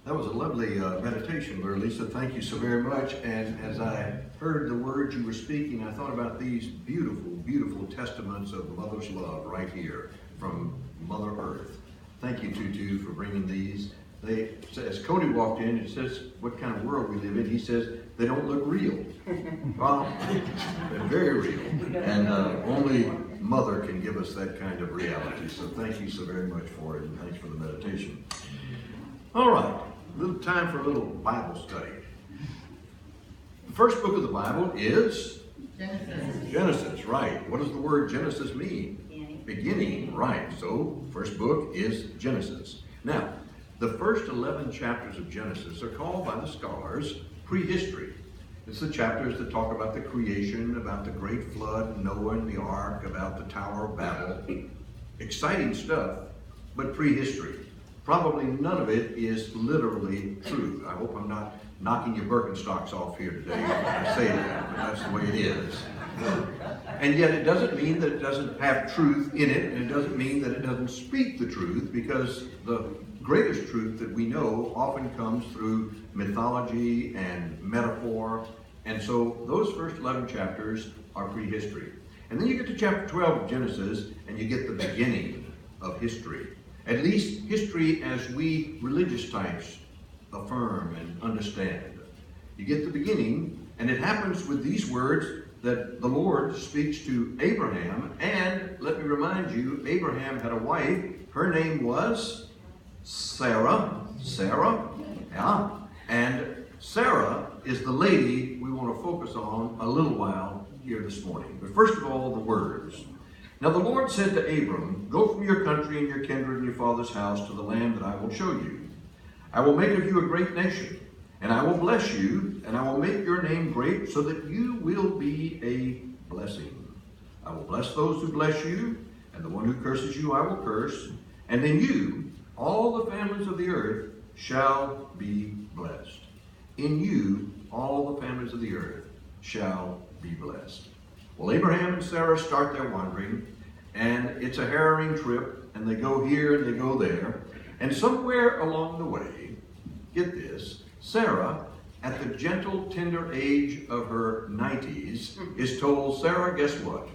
That was a lovely meditation, Lord Lisa. Thank you so very much. And as I heard the words you were speaking, I thought about these beautiful, beautiful testaments of mother's love right here from Mother Earth. Thank you, Tutu, for bringing these. As Cody walked in, it says what kind of world we live in. He says they don't look real. Well, they're very real. And only Mother can give us that kind of reality. So thank you so very much for it, and thanks for the meditation. All right, a little time for a little Bible study. The first book of the Bible is Genesis. Genesis, right. What does the word Genesis mean? Beginning, right. So, first book is Genesis. Now, the first 11 chapters of Genesis are called by the scholars prehistory. It's the chapters that talk about the creation, about the great flood, Noah and the ark, about the Tower of Babel. Exciting stuff, but prehistory. Probably none of it is literally true. I hope I'm not knocking your Birkenstocks off here today when I say that, but that's the way it is. And yet it doesn't mean that it doesn't have truth in it, and it doesn't mean that it doesn't speak the truth, because the greatest truth that we know often comes through mythology and metaphor. And so those first 11 chapters are prehistory. And then you get to chapter 12 of Genesis, and you get the beginning of history. At least history as we religious types affirm and understand. You get the beginning, and it happens with these words that the Lord speaks to Abraham. And let me remind you, Abraham had a wife. Her name was Sarah. Yeah. And Sarah is the lady we want to focus on a little while here this morning. But first of all, the words. Now the Lord said to Abram, "Go from your country and your kindred and your father's house to the land that I will show you. I will make of you a great nation, and I will bless you, and I will make your name great, so that you will be a blessing. I will bless those who bless you, and the one who curses you I will curse. And in you, all the families of the earth shall be blessed. In you, all the families of the earth shall be blessed." Well, Abraham and Sarah start their wandering, and it's a harrowing trip, and they go here and they go there. And somewhere along the way, get this, Sarah, at the gentle, tender age of her 90s, is told, "Sarah, guess what?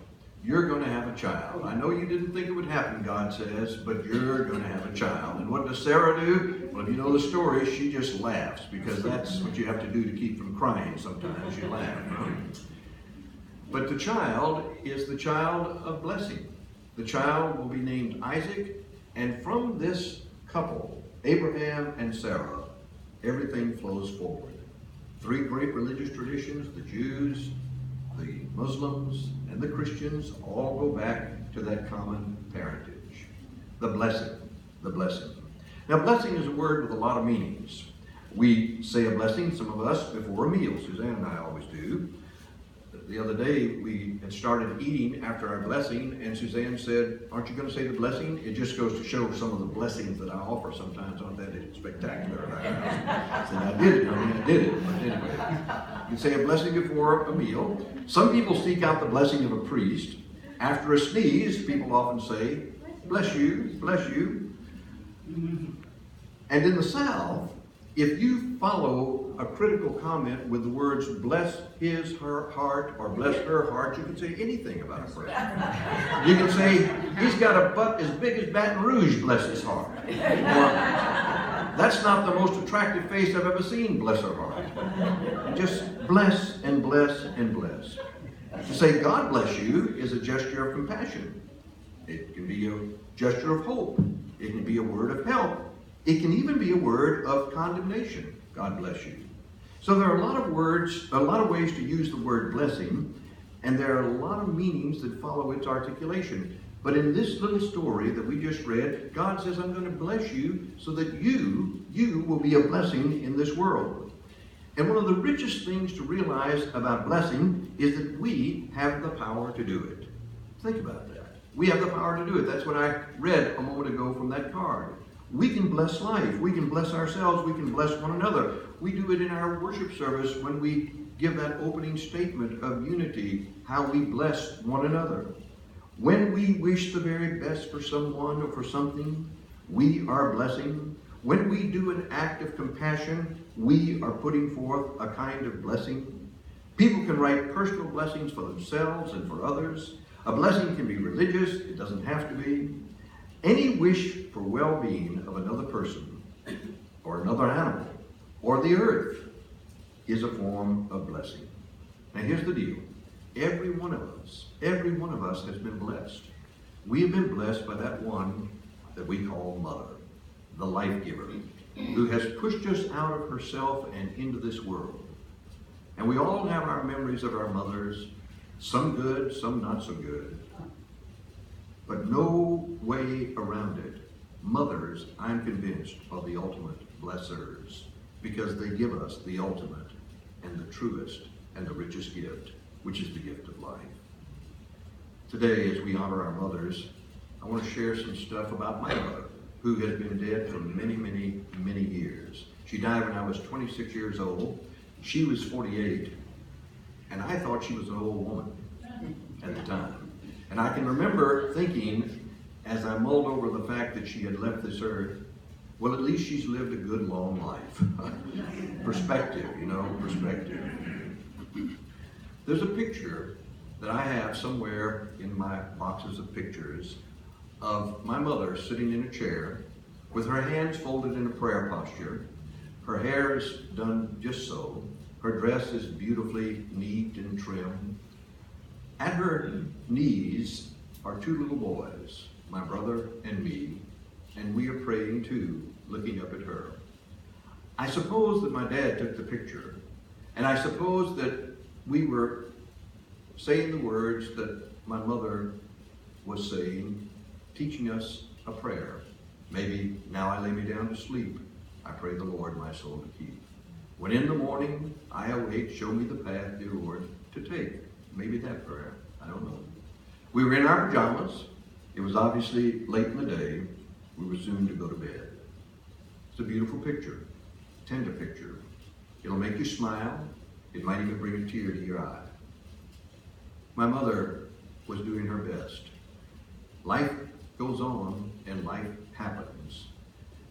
You're going to have a child. I know you didn't think it would happen," God says, "but you're going to have a child." And what does Sarah do? Well, if you know the story, she just laughs, because that's what you have to do to keep from crying sometimes. You laugh. But the child is the child of blessing. The child will be named Isaac, and from this couple, Abraham and Sarah, everything flows forward. Three great religious traditions, the Jews, the Muslims, and the Christians, all go back to that common parentage. The blessing, the blessing. Now, blessing is a word with a lot of meanings. We say a blessing, some of us, before a meal. Suzanne and I always do. The other day, we had started eating after our blessing, and Suzanne said, "Aren't you going to say the blessing?" It just goes to show some of the blessings that I offer sometimes aren't that spectacular. I said, I did it. But anyway, you can say a blessing before a meal. Some people seek out the blessing of a priest. After a sneeze, people often say, "Bless you, bless you." And in the South, if you follow a critical comment with the words "bless his, her heart," or "bless her heart," you can say anything about a person. You can say, "He's got a butt as big as Baton Rouge, bless his heart." Or, "That's not the most attractive face I've ever seen, bless her heart." And just bless and bless and bless. To say "God bless you" is a gesture of compassion. It can be a gesture of hope. It can be a word of help. It can even be a word of condemnation. God bless you. So there are a lot of words, a lot of ways to use the word blessing, and there are a lot of meanings that follow its articulation. But in this little story that we just read, God says, "I'm going to bless you so that you will be a blessing in this world." And one of the richest things to realize about blessing is that we have the power to do it. Think about that. We have the power to do it. That's what I read a moment ago from that card. We can bless life. We can bless ourselves. We can bless one another. We do it in our worship service when we give that opening statement of unity, how we bless one another. When we wish the very best for someone or for something, we are blessing. When we do an act of compassion, we are putting forth a kind of blessing. People can write personal blessings for themselves and for others. A blessing can be religious, it doesn't have to be. Any wish for well-being of another person, or another animal, or the earth, is a form of blessing. Now here's the deal. Every one of us has been blessed. We have been blessed by that one that we call Mother, the life giver, who has pushed us out of herself and into this world. And we all have our memories of our mothers, some good, some not so good. But no way around it. Mothers, I'm convinced, are the ultimate blessers, because they give us the ultimate and the truest and the richest gift, which is the gift of life. Today, as we honor our mothers, I want to share some stuff about my mother, who has been dead for many, many, many years. She died when I was 26 years old. She was 48, and I thought she was an old woman at the time. And I can remember thinking, as I mulled over the fact that she had left this earth, well, at least she's lived a good, long life. Perspective, perspective. There's a picture that I have somewhere in my boxes of pictures of my mother sitting in a chair with her hands folded in a prayer posture. Her hair is done just so. Her dress is beautifully neat and trim. At her knees are two little boys, my brother and me, and we are praying too, looking up at her. I suppose that my dad took the picture, and I suppose that we were saying the words that my mother was saying, teaching us a prayer. Maybe, now I lay me down to sleep, I pray the Lord my soul to keep. When in the morning I awake, show me the path, dear Lord, to take. Maybe that prayer, I don't know. We were in our pajamas. It was obviously late in the day. We were soon to go to bed. It's a beautiful picture, tender picture. It'll make you smile. It might even bring a tear to your eye. My mother was doing her best. Life goes on and life happens.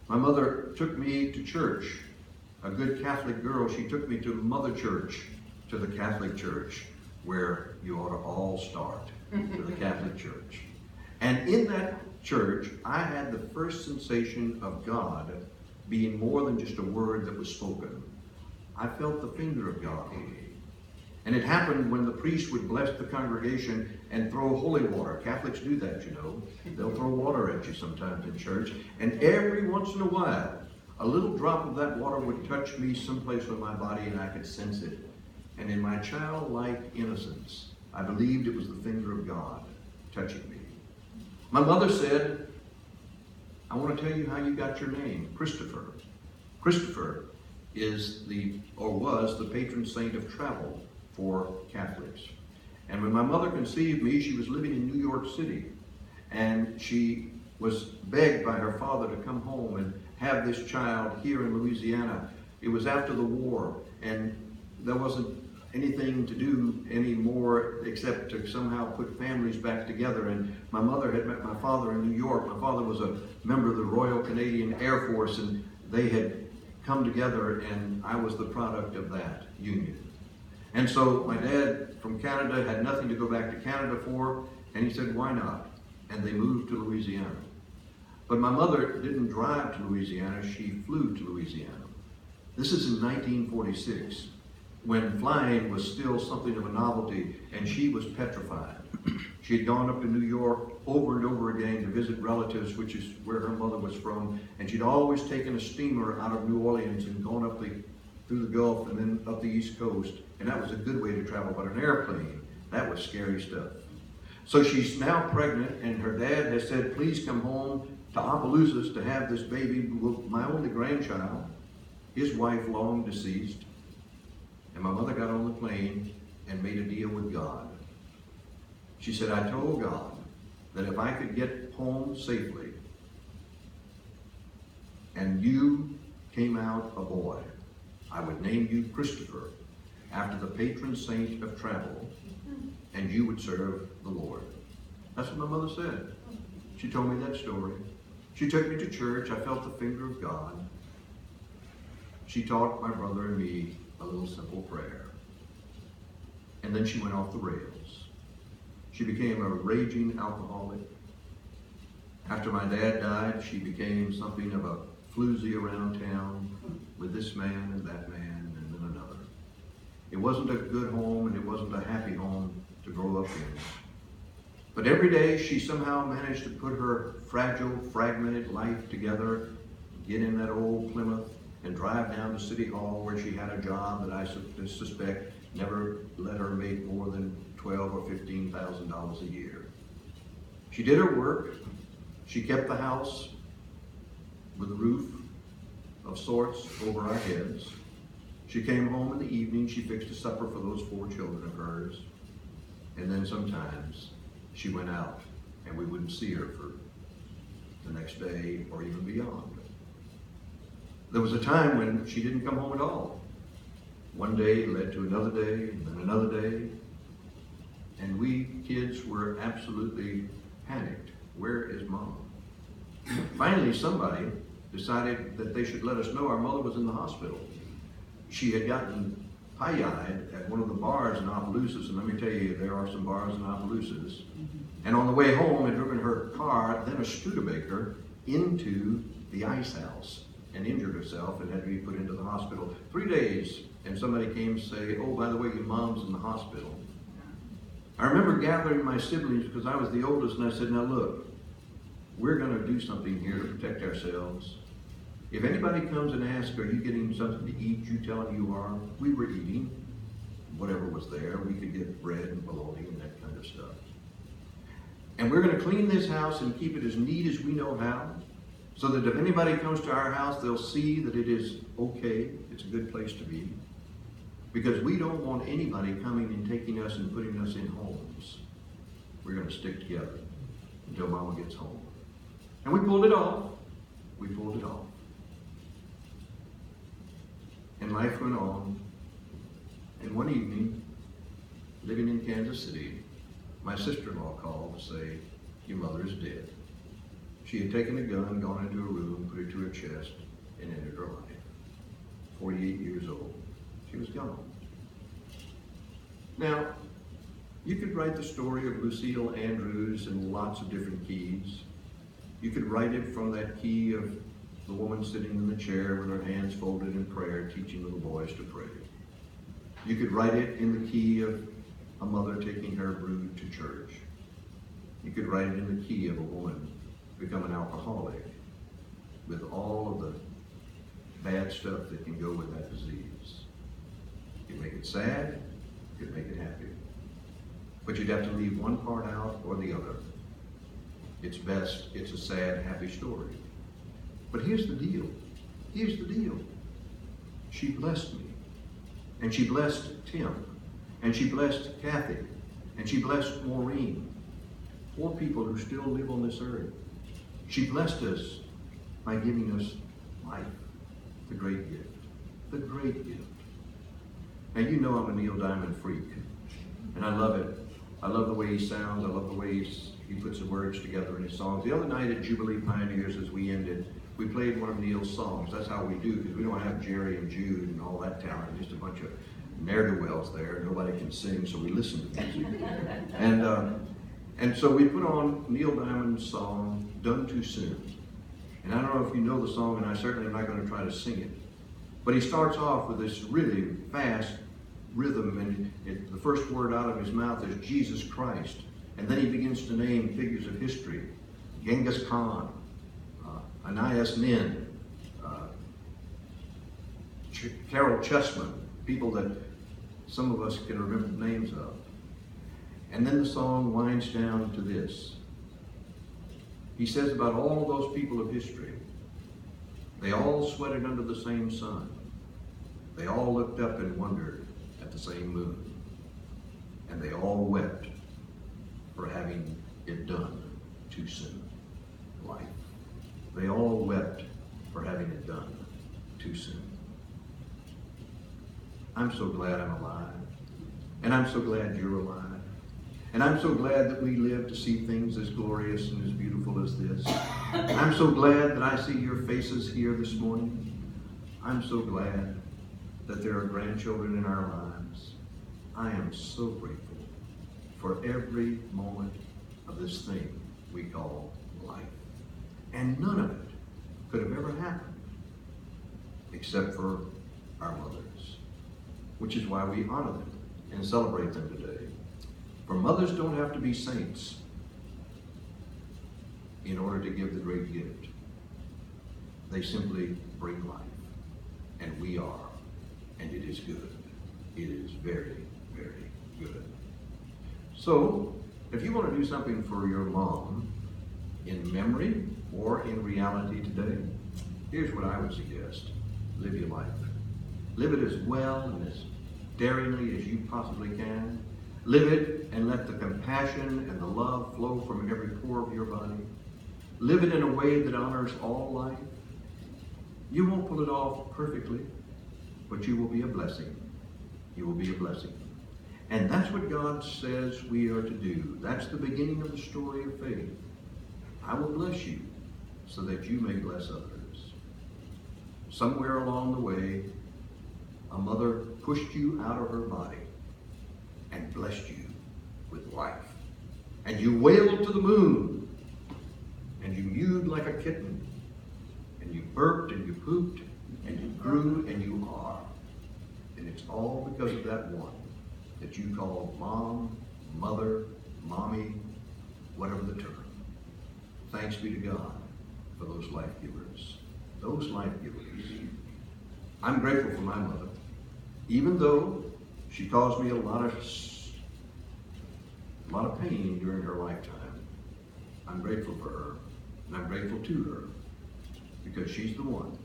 My mother took me to church. A good Catholic girl, she took me to Mother Church, to the Catholic Church, where you ought to all start, to the Catholic Church. And in that church, I had the first sensation of God being more than just a word that was spoken. I felt the finger of God on me. And it happened when the priest would bless the congregation and throw holy water. Catholics do that, They'll throw water at you sometimes in church. And every once in a while, a little drop of that water would touch me someplace on my body and I could sense it. And in my childlike innocence, I believed it was the finger of God touching me. My mother said, I want to tell you how you got your name, Christopher. Christopher is was the patron saint of travel for Catholics. And when my mother conceived me, she was living in New York City. And she was begged by her father to come home and have this child here in Louisiana. It was after the war, and there wasn't anything to do anymore except to somehow put families back together. And my mother had met my father in New York. My father was a member of the Royal Canadian Air Force, and they had come together, and I was the product of that union. And so my dad from Canada had nothing to go back to Canada for, and he said, why not? And they moved to Louisiana. But my mother didn't drive to Louisiana, she flew to Louisiana. This is in 1946, when flying was still something of a novelty, and she was petrified. She had gone up to New York over and over again to visit relatives, which is where her mother was from, and she'd always taken a steamer out of New Orleans and gone up through the Gulf and then up the East Coast, and that was a good way to travel, but an airplane, that was scary stuff. So she's now pregnant, and her dad has said, please come home to Opelousas to have this baby, my only grandchild, his wife long deceased. And my mother got on the plane and made a deal with God. She said, I told God that if I could get home safely and you came out a boy, I would name you Christopher, after the patron saint of travel, and you would serve the Lord. That's what my mother said. She told me that story. She took me to church. I felt the finger of God. she taught my brother and me a little simple prayer. And then she went off the rails. She became a raging alcoholic. After my dad died, she became something of a floozy around town with this man and that man and then another. It wasn't a good home and it wasn't a happy home to grow up in. But every day she somehow managed to put her fragile, fragmented life together, get in that old Plymouth and drive down to City Hall where she had a job that I suspect never let her make more than $12,000 or $15,000 a year. She did her work. She kept the house with a roof of sorts over our heads. She came home in the evening. She fixed a supper for those 4 children of hers. And then sometimes she went out and we wouldn't see her for the next day or even beyond. There was a time when she didn't come home at all. One day led to another day, and then another day. And we kids were absolutely panicked. Where is Mom? Finally, somebody decided that they should let us know our mother was in the hospital. She had gotten pie-eyed at one of the bars in Opelousas, and let me tell you, there are some bars in Opelousas. And on the way home, had driven her car, then a Studebaker, into the ice house and injured herself and had to be put into the hospital. 3 days, and somebody came to say, oh, by the way, your mom's in the hospital. I remember gathering my siblings because I was the oldest, and I said, now look, we're going to do something here to protect ourselves. If anybody comes and asks, are you getting something to eat, you tell them you are. We were eating whatever was there. We could get bread and bologna and that kind of stuff. And we're going to clean this house and keep it as neat as we know how, so that if anybody comes to our house, they'll see that it is okay. It's a good place to be. Because we don't want anybody coming and taking us and putting us in homes. We're going to stick together until Mama gets home. And we pulled it off. We pulled it off. And life went on. And one evening, living in Kansas City, my sister-in-law called to say, your mother is dead. She had taken a gun, gone into a room, put it to her chest, and ended her life. 48 years old. She was gone. Now, you could write the story of Lucille Andrews in lots of different keys. You could write it from that key of the woman sitting in the chair with her hands folded in prayer, teaching little boys to pray. You could write it in the key of a mother taking her brood to church. You could write it in the key of a woman become an alcoholic with all of the bad stuff that can go with that disease. You could make it sad, you could make it happy. But you'd have to leave one part out or the other. It's best, it's a sad, happy story. But here's the deal. Here's the deal. She blessed me. And she blessed Tim. And she blessed Kathy. And she blessed Maureen. 4 people who still live on this earth. She blessed us by giving us life. The great gift. The great gift. Now you know I'm a Neil Diamond freak. And I love it. I love the way he sounds. I love the way he puts the words together in his songs. The other night at Jubilee Pioneers, as we ended, we played one of Neil's songs. That's how we do, because we don't have Jerry and Jude and all that talent. Just a bunch of ne'er-do-wells there. Nobody can sing, so we listen to music. And so we put on Neil Diamond's song, Done Too Soon. And I don't know if you know the song, and I certainly am not going to try to sing it. But he starts off with this really fast rhythm, and the first word out of his mouth is Jesus Christ. And then he begins to name figures of history. Genghis Khan, Anais Nin, Carol Chessman, people that some of us can remember the names of. And then the song winds down to this. He says about all of those people of history, they all sweated under the same sun. They all looked up and wondered at the same moon. And they all wept for having it done too soon. Life. They all wept for having it done too soon. I'm so glad I'm alive. And I'm so glad you're alive. And I'm so glad that we live to see things as glorious and as beautiful as this. I'm so glad that I see your faces here this morning. I'm so glad that there are grandchildren in our lives. I am so grateful for every moment of this thing we call life. And none of it could have ever happened except for our mothers, which is why we honor them and celebrate them today. For mothers don't have to be saints in order to give the great gift. They simply bring life, and we are, and it is good. It is very, very good. So, if you want to do something for your mom in memory or in reality today, here's what I would suggest. Live your life. Live it as well and as daringly as you possibly can. Live it and let the compassion and the love flow from every pore of your body. Live it in a way that honors all life. You won't pull it off perfectly, but you will be a blessing. You will be a blessing. And that's what God says we are to do. That's the beginning of the story of faith. I will bless you so that you may bless others. Somewhere along the way, a mother pushed you out of her body and blessed you with life. And you wailed to the moon, and you mewed like a kitten, and you burped and you pooped, and you grew and you are. And it's all because of that one that you call mom, mother, mommy, whatever the term. Thanks be to God for those life givers. Those life givers. I'm grateful for my mother. Even though she caused me a lot of pain during her lifetime, I'm grateful for her, and I'm grateful to her, because she's the one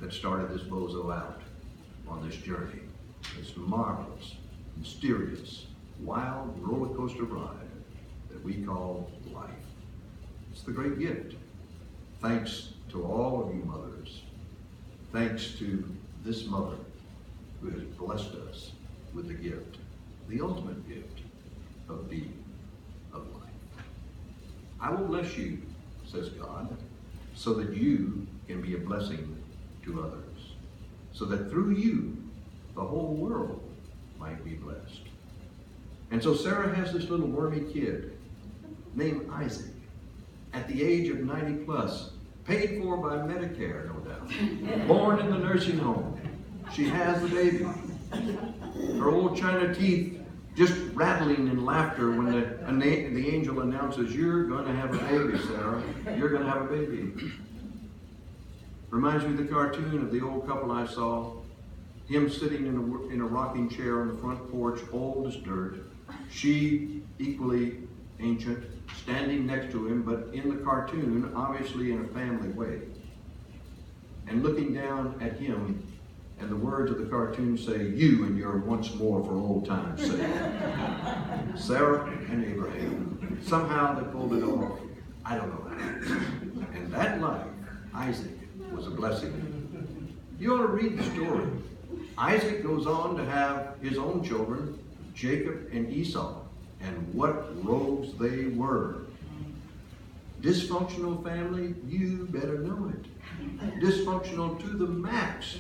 that started this bozo out on this journey, this marvelous, mysterious, wild roller coaster ride that we call life. It's the great gift. Thanks to all of you mothers. Thanks to this mother who has blessed us with the gift, the ultimate gift of being, of life. I will bless you, says God, so that you can be a blessing to others, so that through you, the whole world might be blessed. And so Sarah has this little wormy kid named Isaac, at the age of 90 plus, paid for by Medicare, no doubt, born in the nursing home. She has the baby. Her old china teeth just rattling in laughter when the angel announces, "You're going to have a baby, Sarah. You're going to have a baby." Reminds me of the cartoon of the old couple I saw. Him sitting in a rocking chair on the front porch, old as dirt. She, equally ancient, standing next to him, but in the cartoon, obviously in a family way. And looking down at him, and the words of the cartoon say, "You and your once more for old time's sake." Sarah and Abraham. Somehow they pulled it off. I don't know how. And that life, Isaac, was a blessing. You ought to read the story. Isaac goes on to have his own children, Jacob and Esau. And what rogues they were. Dysfunctional family, you better know it. Dysfunctional to the max.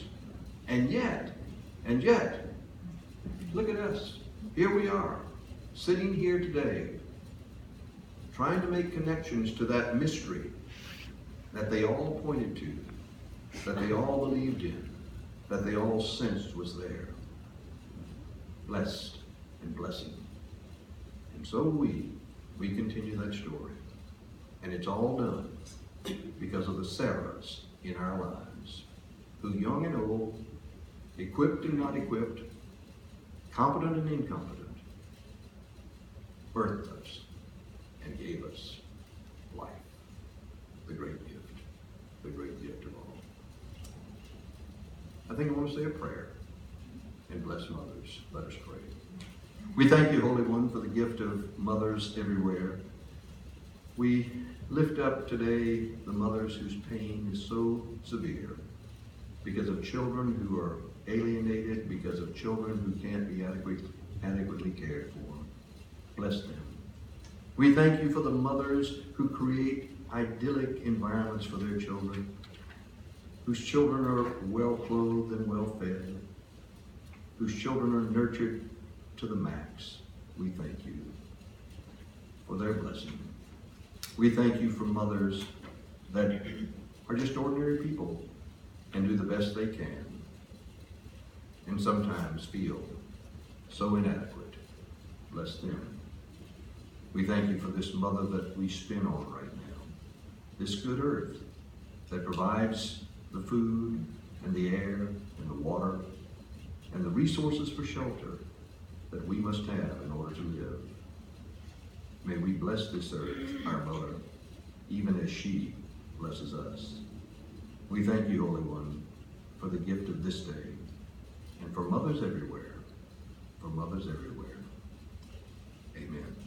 And yet, look at us. Here we are, sitting here today, trying to make connections to that mystery that they all pointed to, that they all believed in, that they all sensed was there. Blessed and blessing. And so we continue that story. And it's all done because of the Sarahs in our lives, who, young and old, equipped and not equipped, competent and incompetent, birthed us and gave us life, the great gift of all. I think I want to say a prayer and bless mothers. Let us pray. We thank you, Holy One, for the gift of mothers everywhere. We lift up today the mothers whose pain is so severe because of children who are alienated, because of children who can't be adequately cared for. Bless them. We thank you for the mothers who create idyllic environments for their children, whose children are well clothed and well fed, whose children are nurtured to the max. We thank you for their blessing. We thank you for mothers that are just ordinary people and do the best they can, and sometimes feel so inadequate. Bless them. We thank you for this mother that we spin on right now, this good earth that provides the food and the air and the water and the resources for shelter that we must have in order to live. May we bless this earth, our mother, even as she blesses us. We thank you, Holy One, for the gift of this day and for mothers everywhere, Amen.